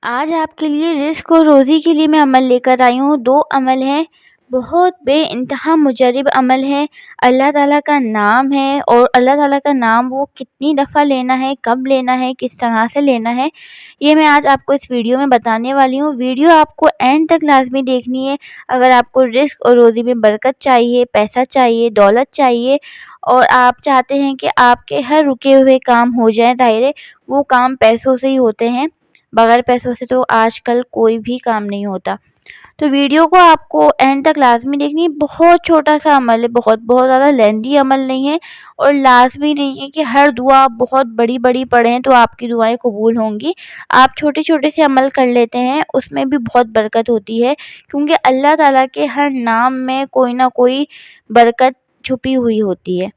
آج آپ کے لیے رزق اور روزی کے لیے میں عمل لے کر آئی ہوں۔ 2 عمل ہیں، بہت بے انتہا مجرب عمل ہے۔ اللہ تعالیٰ کا نام ہے، اور اللہ تعالیٰ کا نام وہ کتنی دفعہ لینا ہے، کب لینا ہے، کس طرح سے لینا ہے، یہ میں آج آپ کو اس ویڈیو میں بتانے والی ہوں۔ ویڈیو آپ کو اینڈ تک لازمی دیکھنی ہے۔ اگر آپ کو رزق اور روزی میں برکت چاہیے، پیسہ چاہیے، دولت چاہیے، اور آپ چاہتے ہیں کہ آپ کے ہر رکے ہوئے کام ہو جائیں، ظاہر ہے وہ کام پیسوں سے ہی ہوتے ہیں، بغیر پیسوں سے تو آج کل کوئی بھی کام نہیں ہوتا۔ تو ویڈیو کو آپ کو اینڈ تک لازمی دیکھنی ہے۔ بہت چھوٹا سا عمل ہے، بہت زیادہ لیندی عمل نہیں ہے، اور لازمی نہیں ہے کہ ہر دعا بہت بڑی بڑی پڑھیں تو آپ کی دعائیں قبول ہوں گی۔ آپ چھوٹے چھوٹے سے عمل کر لیتے ہیں، اس میں بھی بہت برکت ہوتی ہے، کیونکہ اللہ تعالیٰ کے ہر نام میں کوئی نہ کوئی برکت چھپی ہوئی ہوتی ہے۔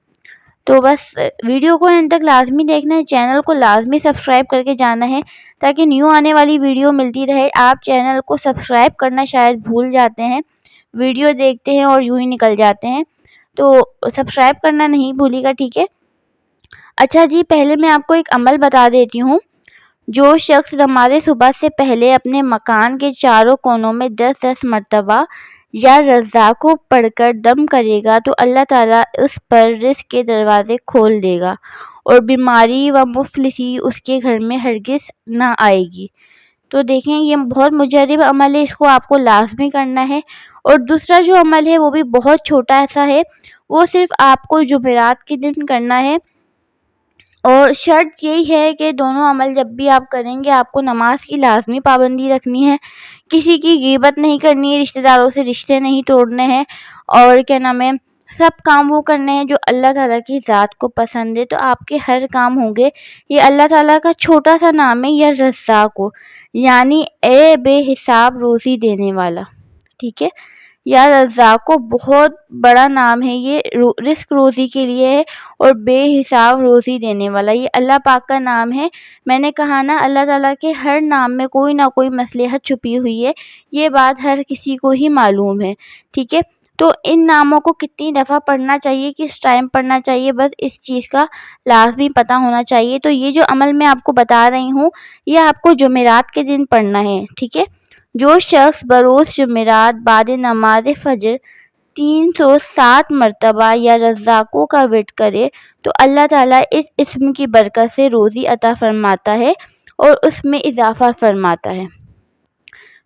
تو بس ویڈیو کو اینڈ تک لازمی دیکھنا ہے، چینل کو لازمی سبسکرائب کر کے جانا ہے تاکہ نیو آنے والی ویڈیو ملتی رہے۔ آپ چینل کو سبسکرائب کرنا شاید بھول جاتے ہیں، ویڈیو دیکھتے ہیں اور یوں ہی نکل جاتے ہیں، تو سبسکرائب کرنا نہیں بھولیے گا، ٹھیک ہے؟ اچھا جی، پہلے میں آپ کو ایک عمل بتا دیتی ہوں۔ جو شخص نماز صبح سے پہلے اپنے مکان کے چاروں کونوں میں 10 مرتبہ یا رزاق کو پڑھ کر دم کرے گا تو اللہ تعالیٰ اس پر رزق کے دروازے کھول دے گا، اور بیماری و مفلسی اس کے گھر میں ہرگز نہ آئے گی۔ تو دیکھیں، یہ بہت مجرب عمل ہے، اس کو آپ کو لازمی کرنا ہے۔ اور دوسرا جو عمل ہے وہ بھی بہت چھوٹا سا ہے، وہ صرف آپ کو جمعرات کے دن کرنا ہے، اور شرط یہی ہے کہ دونوں عمل جب بھی آپ کریں گے آپ کو نماز کی لازمی پابندی رکھنی ہے، کسی کی غیبت نہیں کرنی ہے، رشتہ داروں سے رشتے نہیں توڑنے ہیں، اور کیا نام ہے، سب کام وہ کرنے ہیں جو اللہ تعالیٰ کی ذات کو پسند ہے، تو آپ کے ہر کام ہوں گے۔ یہ اللہ تعالیٰ کا چھوٹا سا نام ہے، یا رزاق، یعنی اے بے حساب روزی دینے والا، ٹھیک ہے؟ یا رزاق کو بہت بڑا نام ہے، یہ رزق روزی کے لیے ہے، اور بے حساب روزی دینے والا یہ اللہ پاک کا نام ہے۔ میں نے کہا نا، اللہ تعالیٰ کے ہر نام میں کوئی نہ کوئی مصلحت چھپی ہوئی ہے، یہ بات ہر کسی کو ہی معلوم ہے، ٹھیک ہے؟ تو ان ناموں کو کتنی دفعہ پڑھنا چاہیے، کس ٹائم پڑھنا چاہیے، بس اس چیز کا لازمی پتہ ہونا چاہیے۔ تو یہ جو عمل میں آپ کو بتا رہی ہوں، یہ آپ کو جمعرات کے دن پڑھنا ہے، ٹھیک ہے؟ جو شخص بروز جمعرات بعد نماز فجر 307 مرتبہ یا رزاقوں کا ورد کرے تو اللہ تعالیٰ اس اسم کی برکت سے روزی عطا فرماتا ہے اور اس میں اضافہ فرماتا ہے۔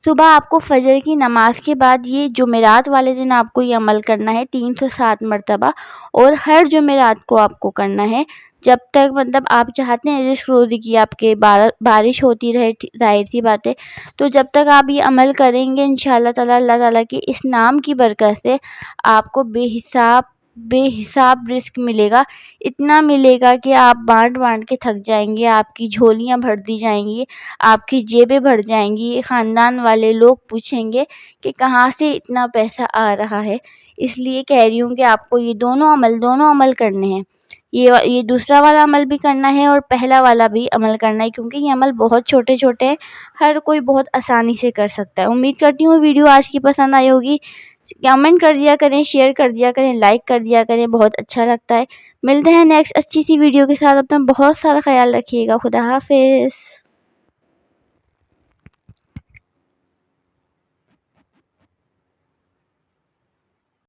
صبح آپ کو فجر کی نماز کے بعد یہ جمعرات والے دن آپ کو یہ عمل کرنا ہے 307 مرتبہ، اور ہر جمعرات کو آپ کو کرنا ہے، جب تک مطلب آپ چاہتے ہیں رزق روزی کی آپ کے بارش ہوتی رہے، ظاہر سی بات ہے۔ تو جب تک آپ یہ عمل کریں گے انشاءاللہ تعالیٰ، اللہ تعالیٰ کی اس نام کی برکت سے آپ کو بے حساب رزق ملے گا، اتنا ملے گا کہ آپ بانٹ بانٹ کے تھک جائیں گے، آپ کی جھولیاں بھر دی جائیں گی، آپ کی جیبیں بھر جائیں گی، خاندان والے لوگ پوچھیں گے کہ کہاں سے اتنا پیسہ آ رہا ہے۔ اس لیے کہہ رہی ہوں کہ آپ کو یہ دونوں عمل کرنے ہیں، یہ دوسرا والا عمل بھی کرنا ہے اور پہلا والا بھی عمل کرنا ہے، کیونکہ یہ عمل بہت چھوٹے چھوٹے ہیں، ہر کوئی بہت آسانی سے کر سکتا ہے۔ امید کرتی ہوں ویڈیو آج کی پسند آئی ہوگی، کمنٹ کر دیا کریں، شیئر کر دیا کریں، لائک کر دیا کریں، بہت اچھا لگتا ہے۔ ملتے ہیں نیکسٹ اچھی سی ویڈیو کے ساتھ، اپنا بہت سارا خیال رکھیے گا۔ خدا حافظ۔